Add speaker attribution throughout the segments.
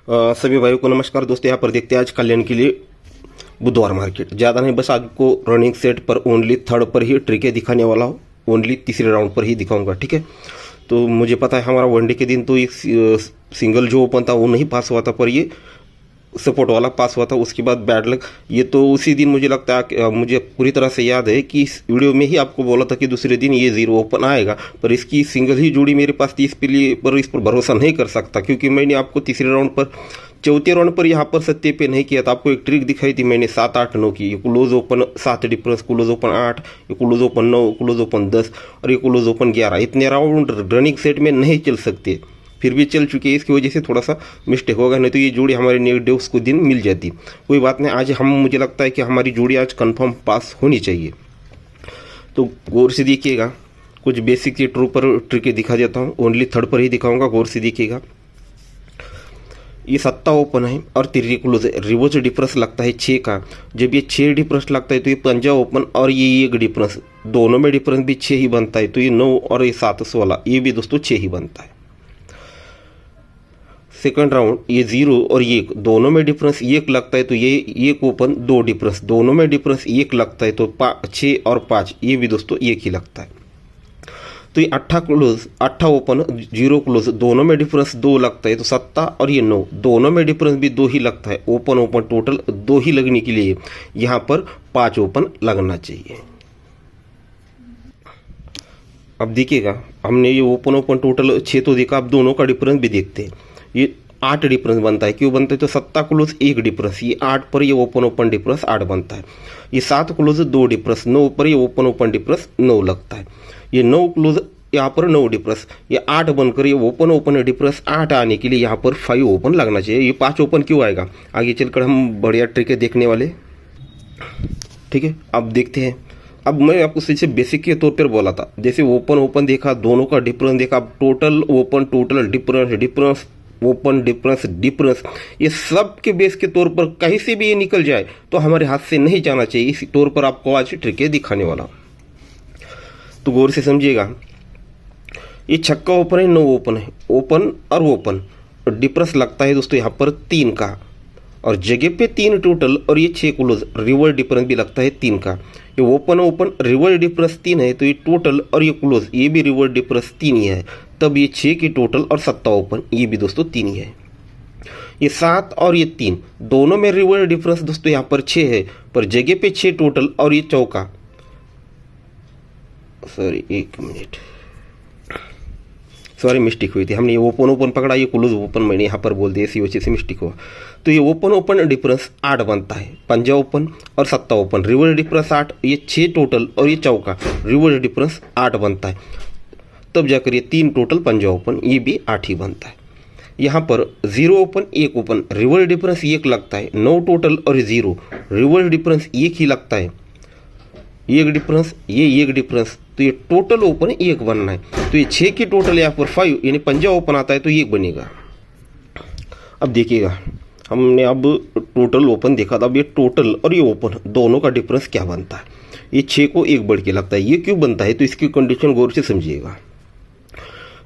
Speaker 1: सभी भाइयों को नमस्कार दोस्तों। यहाँ पर देखते हैं आज कल्याण के लिए बुधवार मार्केट। ज़्यादा नहीं, बस आपको रनिंग सेट पर ओनली थर्ड पर ही ट्रिकें दिखाने वाला हूँ, ओनली तीसरे राउंड पर ही दिखाऊंगा, ठीक है। तो मुझे पता है हमारा वनडे के दिन तो एक सिंगल जो ओपन था वो नहीं पास हुआ था, पर ये सपोर्ट वाला पास हुआ था। उसके बाद बैड लक, ये तो उसी दिन मुझे लगता है, मुझे पूरी तरह से याद है कि इस वीडियो में ही आपको बोला था कि दूसरे दिन ये जीरो ओपन आएगा, पर इसकी सिंगल ही जोड़ी मेरे पास थी। इस पर भरोसा नहीं कर सकता, क्योंकि मैंने आपको तीसरे राउंड पर, चौथे राउंड पर यहाँ पर सत्य पे नहीं किया था। आपको एक ट्रिक दिखाई थी मैंने 7, 8, 9 की। Close open 7 difference, close open 8, close open 9, close open 10 और ये क्लोज ओपन 11। इतने राउंड रनिंग सेट में नहीं चल सकते, फिर भी चल चुके हैं। इसकी वजह से थोड़ा सा मिस्टेक होगा, नहीं तो ये जोड़ी हमारे नेगेटिव उसको दिन मिल जाती। कोई बात नहीं, आज मुझे लगता है कि हमारी जोड़ी आज कंफर्म पास होनी चाहिए। तो गौर से देखिएगा, कुछ बेसिक के ट्रू पर ट्रिक दिखा देता हूँ, ओनली थर्ड पर ही दिखाऊंगा, गौर से देखिएगा। ये 7 ओपन है और 3 क्लोज है। रिवर्स डिफरेंस लगता है 6 का। जब ये 6 डिफरेंस लगता है तो ये 5 ओपन और ये 1 डिफरेंस, दोनों में डिफरेंस भी 6 ही बनता है। तो ये 9 और ये 7, 16, ये भी दोस्तों 6 ही बनता है। सेकंड राउंड ये 0 और 1, दोनों में डिफरेंस 1 लगता है, तो ये 1 ओपन 2 डिफरेंस, दोनों में डिफरेंस 1 लगता है, तो 6 और 5 ये भी दोस्तों 1 ही लगता है। तो ये 8 क्लोज, 8 ओपन 0 क्लोज, दोनों में डिफरेंस 2 लगता है, तो 7 और ये 9, दोनों में डिफरेंस भी 2 ही लगता है। ओपन ओपन टोटल 2 ही लगने के लिए यहाँ पर 5 ओपन लगना चाहिए। अब देखिएगा, हमने ये ओपन टोटल 6 तो देखा, अब दोनों का डिफरेंस भी देखते हैं। ये 8 डिफरेंस बनता है, क्यों बनता है? तो 7 क्लोज 1 डिफरेंस, ये 8 पर ये ओपन डिफरेंस 8 बनता है। ये 7 क्लोज 2 डिफरेंस, 9 पर ये ओपन डिफरेंस 9 लगता है। ये 9 क्लोज यहाँ पर 9 डिफरेंस, ये 8 बनकर ये ओपन डिफरेंस 8 आने के लिए यहाँ पर 5 ओपन लगना चाहिए। ये 5 ओपन क्यों आएगा, आगे चलकर हम बढ़िया ट्रिक देखने वाले, ठीक है। अब देखते हैं। अब मैं आपको सिर्फ बेसिक के तौर पर बोला था, जैसे ओपन देखा, दोनों का डिफरेंस देखा, total open total difference open difference, ये सब के बेस के तौर पर कहीं से भी ये निकल जाए तो हमारे हाथ से नहीं जाना चाहिए। इसी तौर पर आपको आज ट्रिक दिखाने वाला, तो गौर से समझिएगा। ये छक्का ओपन है, 9 ओपन है, ओपन और ओपन डिफरेंस लगता है दोस्तों यहाँ पर 3 का, और जगह पे 3 टोटल, और ये 6 क्लोज, रिवर्स डिफरेंस भी लगता है 3 का। ये ओपन रिवर्स डिफरेंस 3 है, तो ये टोटल और ये क्लोज ये भी रिवर्स डिफरेंस 3 ही है, तब ये 6 की टोटल और 7 ओपन ये भी दोस्तों 3 ही है। ये 7 और ये 3 दोनों में रिवर्स डिफरेंस दोस्तों यहाँ पर 6 है, पर जगह पे 6 टोटल और ये चौका, सॉरी 1 मिनट, सॉरी मिस्टेक हुई थी, हमने ये ओपन पकड़ा, ये क्लोज ओपन मैंने यहाँ पर बोल दिया, इसी वजह से मिस्टेक हुआ। तो ये ओपन डिफरेंस 8 बनता है, 5 ओपन और 7 ओपन, रिवर्स डिफरेंस 8, ये 6 टोटल और ये चौका, रिवर्स डिफरेंस 8 बनता है, तब जाकर ये 3 टोटल 5 ओपन ये भी 8 ही बनता है। यहाँ पर 0 ओपन 1 ओपन, रिवर्स डिफरेंस 1 लगता है, 9 टोटल और 0, रिवर्स डिफरेंस 1 ही लगता है, 1 डिफरेंस ये 1 डिफरेंस, तो ये टोटल ओपन 1 बनना है। तो ये 6 की टोटल यहाँ पर 5 यानी 5 ओपन आता है, तो 1 बनेगा। अब देखिएगा, हमने अब टोटल ओपन देखा था, अब ये टोटल और ये ओपन दोनों का डिफरेंस क्या बनता है। ये 6 को 1 बढ़ के लगता है, ये क्यों बनता है? तो इसकी कंडीशन गौर से समझिएगा।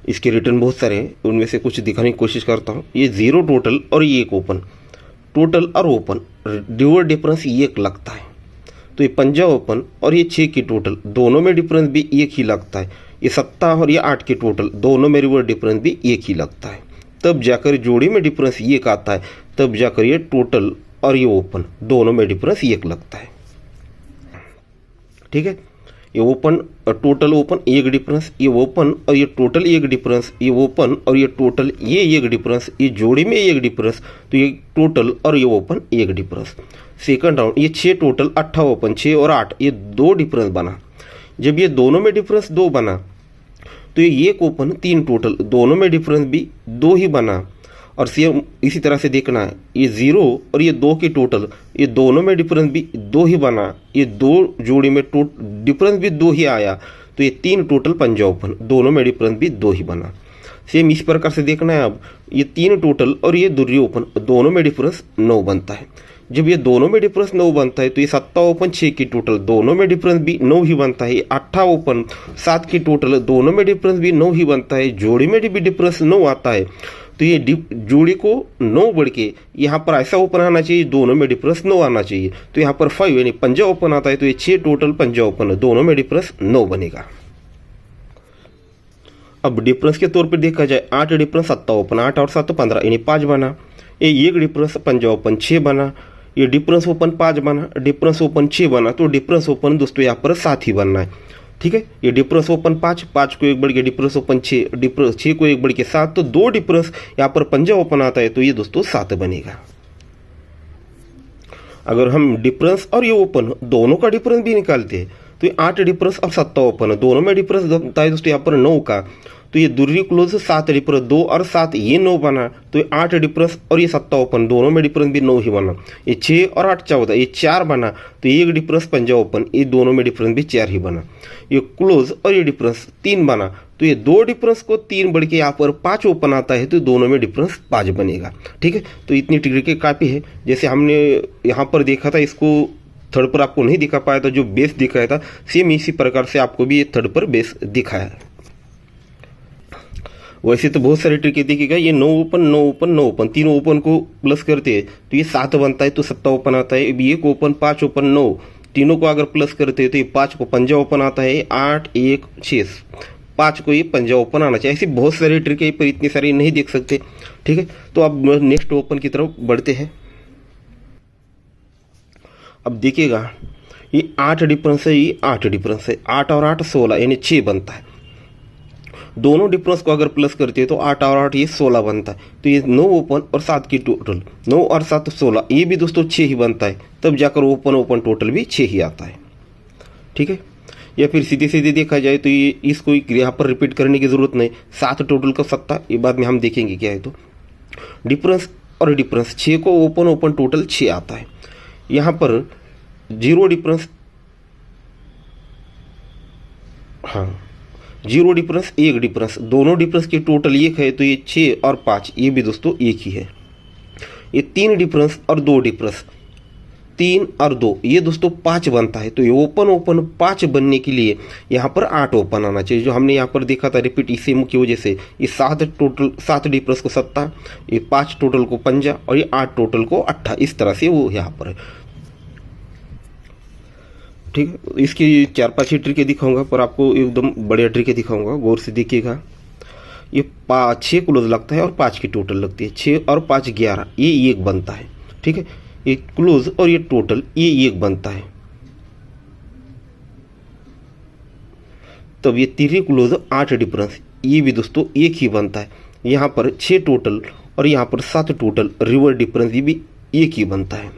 Speaker 1: इसके रिटर्न बहुत सारे हैं, उनमें से कुछ दिखाने की कोशिश करता हूँ। ये 0 टोटल और ये 1 ओपन, टोटल और ओपन रिवर्स डिफरेंस 1 लगता है, तो ये 5 ओपन और ये 6 की टोटल, दोनों में डिफरेंस भी 1 ही लगता है। ये 7 और ये 8 की टोटल, दोनों में रिवर्स डिफरेंस भी 1 ही लगता है, तब जाकर जोड़ी में डिफरेंस 1 आता है, तब जाकर ये टोटल और ये ओपन दोनों में डिफरेंस 1 लगता है, ठीक है। ये ओपन टोटल ओपन 1 डिफरेंस, ये ओपन और ये टोटल 1 डिफरेंस, ये ओपन और ये टोटल ये 1 डिफरेंस, ये जोड़ी में 1 डिफरेंस, तो ये टोटल और ये ओपन 1 डिफरेंस। सेकंड राउंड ये 6 टोटल 8 ओपन, 6 और 8 ये 2 डिफरेंस बना। जब ये दोनों में डिफरेंस 2 बना, तो ये 1 ओपन 3 टोटल, दोनों में डिफरेंस भी 2 ही बना। और सेम इसी तरह से देखना है, ये 0 और ये 2 की टोटल, ये दोनों में डिफरेंस भी 2 ही बना, ये 2 जोड़ी में डिफरेंस भी 2 ही आया, तो ये 3 टोटल 5 ओपन, दोनों में डिफरेंस भी 2 ही बना। सेम इस प्रकार से देखना है, अब ये 3 टोटल और ये 2 ओपन, दोनों में डिफरेंस 9 बनता है। जब ये दोनों में डिफरेंस 9 बनता है, तो ये 7 ओपन 6 की टोटल, दोनों में डिफरेंस भी 9 ही बनता है। 8 ओपन 7 की टोटल, दोनों में डिफरेंस भी 9 ही बनता है, जोड़ी में भी डिफरेंस 9 आता है। तो ये जोड़ी को 9 बढ़ के यहाँ पर ऐसा ओपन आना चाहिए, दोनों में डिफरेंस 9 आना चाहिए। तो यहाँ पर 5 यानी पंजा ओपन आता है, तो ये 6 टोटल पंजा ओपन है, दोनों में डिफरेंस 9 बनेगा। अब डिफरेंस के तौर पर देखा जाए 8 डिफरेंस 7 ओपन, 8 और 7 15 यानी 5 बना। ये एक डिफरेंस पंजा ओपन 6 बना, ये डिफरेंस ओपन 5 बना, डिफरेंस ओपन 6 बना, तो डिफरेंस ओपन दोस्तों यहाँ पर 7 ही बनना है। ठीक है, ये डिफरेंस ओपन 5 को एक बढ़ के डिफरेंस ओपन 6, डिफरेंस 6 को एक बढ़ के 7, तो 2 डिफरेंस यहाँ पर पंजा ओपन आता है, तो ये दोस्तों 7 बनेगा। अगर हम डिफरेंस और ये ओपन दोनों का डिफरेंस भी निकालते हैं तो ये 8 डिफरेंस और 7 ओपन है, दोनों में डिफरेंस बनता है दोस्तों यहाँ पर 9 का। तो ये दूरी क्लोज 7 डिफरेंस 2 और 7 ये 9 बना, तो ये 8 डिफरेंस और ये 7 ओपन, दोनों में डिफरेंस भी 9 ही बना। ये 6 और 8 14 ये 4 बना, तो ये एक डिफरेंस पंजा ओपन, ये दोनों में डिफरेंस भी 4 ही बना। ये क्लोज और ये डिफरेंस 3 बना, तो ये 2 डिफरेंस को 3 बढ़ के यहाँ पर 5 ओपन आता है, तो दोनों में डिफरेंस 5 बनेगा। ठीक है, तो इतनी ट्रिक काफ़ी है। जैसे हमने यहाँ पर देखा था, इसको थर्ड पर आपको नहीं दिखा पाया था, जो बेस दिखाया था सेम इसी प्रकार से आपको भी ये थर्ड पर बेस दिखाया है। वैसे तो बहुत सारी ट्रिक देखिएगा, ये 9 ओपन 9 ओपन 9 ओपन, तीनों ओपन को प्लस करते हैं तो ये 7 बनता है, तो 7 ओपन आता है। एक ओपन 5 ओपन 9, तीनों को अगर प्लस करते हैं तो ये 5 को पंजा ओपन आता है, 8 1 6, 5 को ये पंजा ओपन आना चाहिए। ऐसी बहुत सारी ट्रिक है, पर इतनी सारी नहीं देख सकते। ठीक है, तो अब नेक्स्ट ओपन की तरफ बढ़ते हैं। अब देखिएगा ये 8 डिफरेंस है, ये 8 डिफरेंस है, 8 और 8 16 यानी 6 बनता है। दोनों डिफरेंस को अगर प्लस करते हैं तो 8 और 8 ये 16 बनता है। तो ये 9 ओपन और 7 की टोटल, 9 और 7 16, ये भी दोस्तों 6 ही बनता है, तब जाकर ओपन टोटल भी 6 ही आता है। ठीक है, या फिर सीधे सीधे देखा जाए तो ये इसको यहाँ पर रिपीट करने की जरूरत नहीं, 7 टोटल का 7, ये बाद में हम देखेंगे क्या है। तो डिफरेंस और डिफरेंस 6 को ओपन टोटल 6 आता है। यहाँ पर 0 डिफरेंस, हाँ 0 डिफरेंस 1 डिफरेंस, दोनों डिफरेंस की टोटल 1 है, तो ये 6 और 5 ये भी दोस्तों 1 ही है। ये 3 डिफरेंस और 2 डिफरेंस, 3 और 2 ये दोस्तों 5 बनता है। तो ये ओपन 5 बनने के लिए यहाँ पर 8 ओपन आना चाहिए, जो हमने यहाँ पर देखा था रिपीट इसी की वजह से। ये 7 टोटल, 7 डिफरेंस को 7, ये 5 टोटल को 5 और ये 8 टोटल को 8, इस तरह से वो यहाँ पर है। ठीक है, इसकी 4-5 ही ट्रिकें दिखाऊंगा, पर आपको एकदम बढ़िया ट्रिकें दिखाऊंगा, गौर से देखिएगा। ये 6 क्लोज लगता है और 5 की टोटल लगती है, 6 और 5 11, ये 1 बनता है। ठीक है, ये क्लोज और ये टोटल ये 1 बनता है। तब ये 3 क्लोज 8 डिफरेंस, ये भी दोस्तों 1 ही बनता है। यहाँ पर 6 टोटल और यहाँ पर 7 टोटल रिवर्स डिफरेंस, ये भी 1 ही बनता है।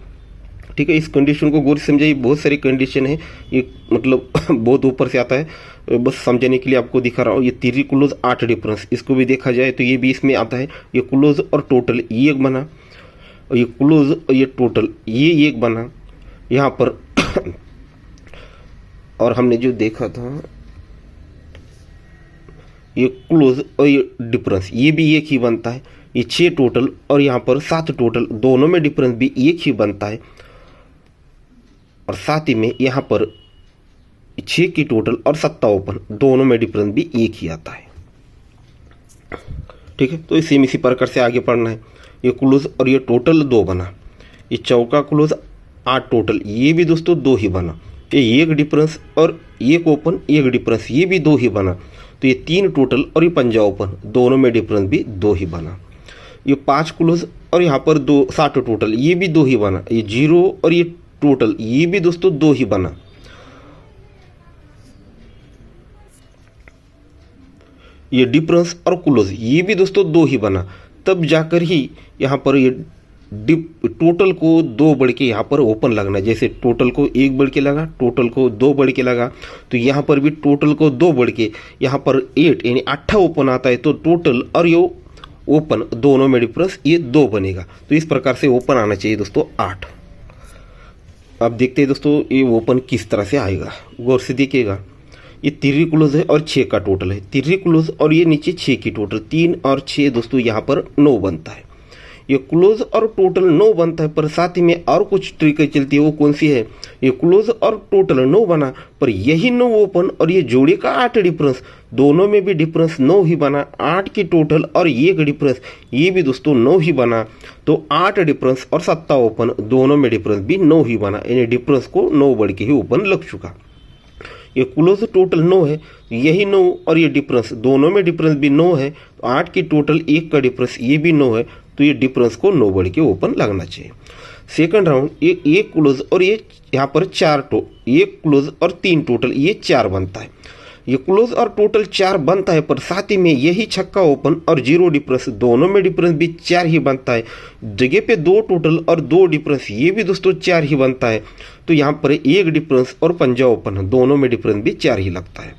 Speaker 1: ठीक है, इस कंडीशन को गौर से समझाइए, बहुत सारी कंडीशन है, ये मतलब बहुत ऊपर से आता है, बस समझने के लिए आपको दिखा रहा हूँ। ये 3 क्लोज 8 डिफरेंस, इसको भी देखा जाए तो ये भी इसमें आता है। ये क्लोज और टोटल ये 1 बना, और ये क्लोज और ये टोटल ये 1 बना यहाँ पर। और हमने जो देखा था ये क्लोज और ये डिफरेंस, ये भी 1 ही बनता है। ये 6 टोटल और यहाँ पर 7 टोटल, दोनों में डिफरेंस भी 1 ही बनता है। और साथ ही में यहाँ पर 6 की टोटल और 7 ओपन, दोनों में डिफरेंस भी 1 ही आता है। ठीक है, तो सेम इसी प्रकार से आगे पढ़ना है। ये क्लोज और ये टोटल 2 बना, ये चौका क्लोज 8 टोटल, ये भी दोस्तों 2 ही बना। ये 1 डिफरेंस और 1 ओपन 1 डिफरेंस, ये भी 2 ही बना। तो ये 3 टोटल और ये पंजा ओपन, दोनों में डिफरेंस भी 2 ही बना। ये 5 क्लोज और यहाँ पर 2 7 टोटल, ये भी 2 ही बना। ये 0 और ये टोटल, ये भी दोस्तों 2 ही बना। ये डिफरेंस और क्लोज, ये भी दोस्तों 2 ही बना, तब जाकर ही यहाँ पर ये टोटल को 2 बढ़ के यहाँ पर ओपन लगना। जैसे टोटल को 1 बढ़ के लगा, टोटल को 2 बढ़ के लगा, तो यहाँ पर भी टोटल को 2 बढ़ के यहाँ पर 8 यानी 8 ओपन आता है। तो टोटल और ये ओपन दोनों में डिफरेंस ये 2 बनेगा। तो इस प्रकार से ओपन आना चाहिए दोस्तों 8। अब देखते हैं दोस्तों ये ओपन किस तरह से आएगा, गौर से देखिएगा। ये 3 क्लोज है और 6 का टोटल है, 3 क्लोज और ये नीचे 6 की टोटल, 3 और 6 दोस्तों यहाँ पर 9 बनता है। ये क्लोज और टोटल 9 बनता है, पर साथ ही में और कुछ ट्रिक चलती है। वो कौन सी है? ये क्लोज और टोटल 9 बना, पर यही 9 ओपन और ये जोड़ी का 8 डिफरेंस, दोनों में भी डिफरेंस 9 ही बना। 8 की टोटल और ये डिफरेंस, ये भी दोस्तों 9 ही बना। तो 8 डिफरेंस और 7 ओपन, दोनों में डिफरेंस भी 9 ही बना, यानी डिफरेंस को 9 बढ़ के ही ओपन लग चुका। ये क्लोज टोटल 9 है, यही 9 और ये डिफरेंस, दोनों में डिफरेंस भी 9 है। तो 8 की टोटल 1 का डिफरेंस, ये भी 9 है, तो ये डिफरेंस को 9 बढ़ के ओपन लगना चाहिए। सेकंड राउंड, ये क्लोज और ये यहाँ पर 4 ये क्लोज और 3 टोटल, ये 4 बनता है। ये क्लोज और टोटल 4 बनता है, पर साथ ही में यही छक्का ओपन और 0 डिफरेंस, दोनों में डिफरेंस भी 4 ही बनता है। जगह पे 2 टोटल और 2 डिफरेंस, ये भी दोस्तों 4 ही बनता है। तो यहाँ पर 1 डिफरेंस और पंजा ओपन है, दोनों में डिफरेंस भी 4 ही लगता है।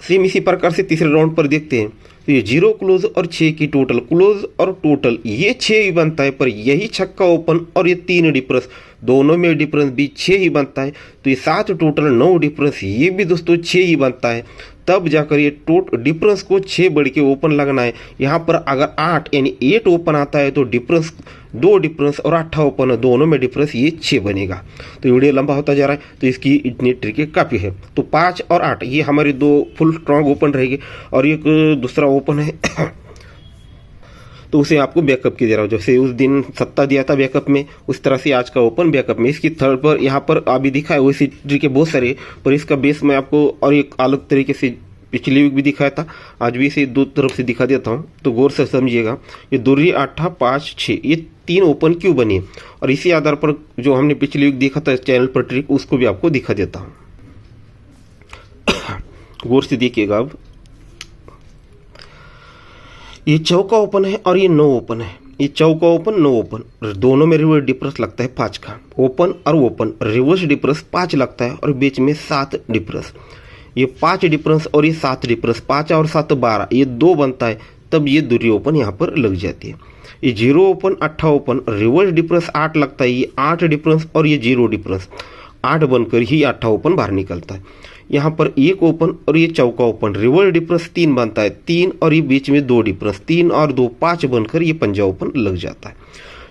Speaker 1: सेम इसी प्रकार से तीसरे राउंड पर देखते हैं। तो ये 0 क्लोज और 6 की टोटल, क्लोज और टोटल ये 6 ही बनता है, पर यही छक्का ओपन और ये 3 डिफरेंस, दोनों में डिफरेंस भी 6 ही बनता है। तो ये 7 टोटल 9 डिफरेंस, ये भी दोस्तों 6 ही बनता है। तब जाकर ये डिफरेंस को 6 बढ़ के ओपन लगना है। यहाँ पर अगर 8 यानी 8 ओपन आता है तो डिफरेंस 2 डिफरेंस और 8 ओपन है, दोनों में डिफरेंस ये 6 बनेगा। तो वीडियो लंबा होता जा रहा है, तो इसकी इतनी ट्रिक काफ़ी है। तो 5 और 8 ये हमारे 2 फुल स्ट्रॉन्ग ओपन रहेंगे, और एक दूसरा ओपन है तो उसे आपको बैकअप की दे रहा हूँ। जैसे उस दिन 7 दिया था बैकअप में, उस तरह से आज का ओपन बैकअप में। इसकी थर्ड पर यहाँ पर अभी दिखा है वैसी ट्रिक बहुत सारे, पर इसका बेस मैं आपको और एक अलग तरीके से पिछली वीक भी दिखाया था, आज भी इसे 2 तरफ से दिखा देता हूँ, तो गौर से समझिएगा। ये दूरी 8 5 6 ये 3 ओपन क्यों बनी, और इसी आधार पर जो हमने पिछली वीक देखा था चैनल पर ट्रिक, उसको भी आपको दिखा देता हूँ। गौर से देखिएगा। अब ये चौका ओपन है और ये 9 ओपन है। ये चौका ओपन 9 ओपन, दोनों में रिवर्स डिफरेंस लगता है 5 का। ओपन और ओपन रिवर्स डिफरेंस 5 लगता है, और बीच में 7 डिफरेंस। ये 5 डिफरेंस और ये 7 डिफरेंस, 5 और 7 12, ये 2 बनता है। तब ये दूरी ओपन यहाँ पर लग जाती है। ये 0 ओपन 8 ओपन रिवर्स डिफरेंस 8 लगता है। ये 8 डिफरेंस और ये 0 डिफरेंस, 8 बनकर ही 8 ओपन बाहर निकलता है। यहाँ पर 1 ओपन और ये चौका ओपन रिवर्स डिफरेंस 3 बनता है। 3 और ये बीच में 2 डिफरेंस, 3 और 2 5 बनकर ये पंजा ओपन लग जाता है।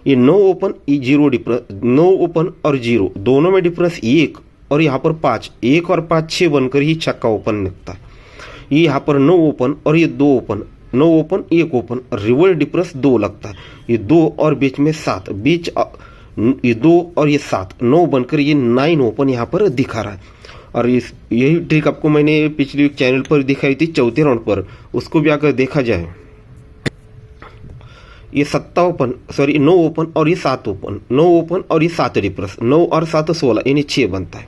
Speaker 1: ये 9 ओपन, ये 0 डिफरेंस, 9 ओपन और 0, दोनों में डिफरेंस 1 और यहाँ पर 5, 1 और 5 6 बनकर ही छक्का ओपन लगता है। ये यहाँ पर 9 ओपन और ये 2 open, 9 open 1 open reverse difference 2 लगता है। ये 2 और बीच में 7, ये 2 और ये 7, 9 बनकर ये 9 ओपन यहाँ पर दिखा रहा है। और यही ट्रिक आपको मैंने पिछले चैनल पर दिखाई थी चौथे राउंड पर, उसको भी अगर देखा जाए। ये 7 ओपन, सॉरी 9 ओपन और ये 7 ओपन, 9 ओपन और ये 7 डिफरेंस, 9 और 7 16 यानी 6 बनता है।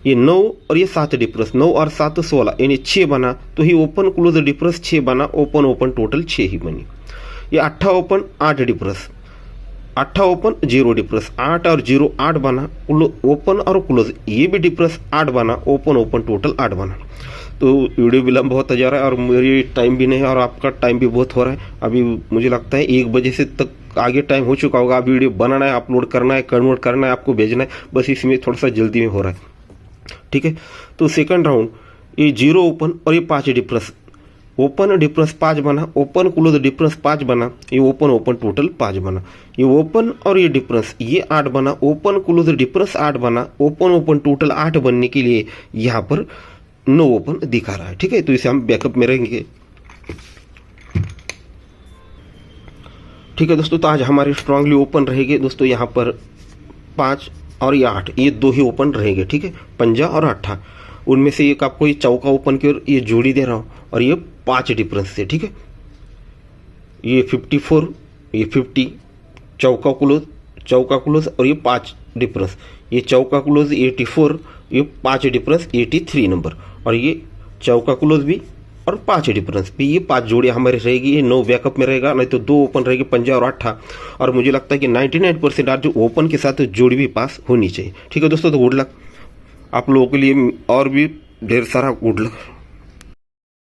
Speaker 1: ये 9 और ये 7 डिफरेंस, 9 और 7 16 यानी 6 बना, तो ही ओपन क्लोज डिफरेंस 6 बना, ओपन ओपन टोटल 6 ही बनी। ये 8 ओपन 8 डिफरेंस, 8 ओपन 0 डिफरेंस, 8 और 0 8 बना, ओपन और क्लोज ये भी डिफरेंस 8 बना, ओपन ओपन टोटल 8 बना। तो वीडियो विलम्ब होता जा रहा है और मेरी टाइम भी नहीं है और आपका टाइम भी बहुत हो रहा है। अभी मुझे लगता है 1 बजे से तक आगे टाइम हो चुका होगा। आप वीडियो बनाना है, अपलोड करना है, कन्वर्ट करना है, आपको भेजना है, बस इसमें थोड़ा सा जल्दी में हो रहा है। ठीक है, तो सेकंड राउंड, ये 0 ओपन और ये 5 डिफरेंस, ओपन डिफरेंस 5 बना, ओपन क्लोज डिफरेंस 5 बना, ये ओपन ओपन टोटल 5 बना। ये ओपन और ये डिफरेंस ये 8 बना, ओपन क्लोज डिफरेंस 8 बना, ओपन ओपन टोटल 8 बनने के लिए यहाँ पर 9 ओपन दिखा रहा है। ठीक है, तो इसे हम बैकअप में रहेंगे। ठीक है दोस्तों, तो आज हमारे स्ट्रांगली ओपन रहेंगे दोस्तों। यहाँ पर 5 और ये 8, ये 2 ही ओपन रहेंगे। ठीक है, पंजा और 8, उनमें से एक आपको ये चौका ओपन की ओर ये जोड़ी दे रहा हूँ, और ये 5 डिफरेंस से। ठीक है, ये 54, ये 50, चौका क्लोज और ये 5 डिफरेंस, ये चौका क्लोज 84, ये 5 डिफरेंस 83 नंबर, और ये चौका क्लोज भी और 5 डिफरेंस भी, ये 5 जोड़ी हमारी रहेगी। ये 9 बैकअप में रहेगा, नहीं तो 2 ओपन रहेगी, पंजा और 8। और मुझे लगता है कि 99% आज जो ओपन के साथ जोड़ी भी पास होनी चाहिए। ठीक है दोस्तों, तो गुड लक आप लोगों के लिए, और भी ढेर सारा गुड लक।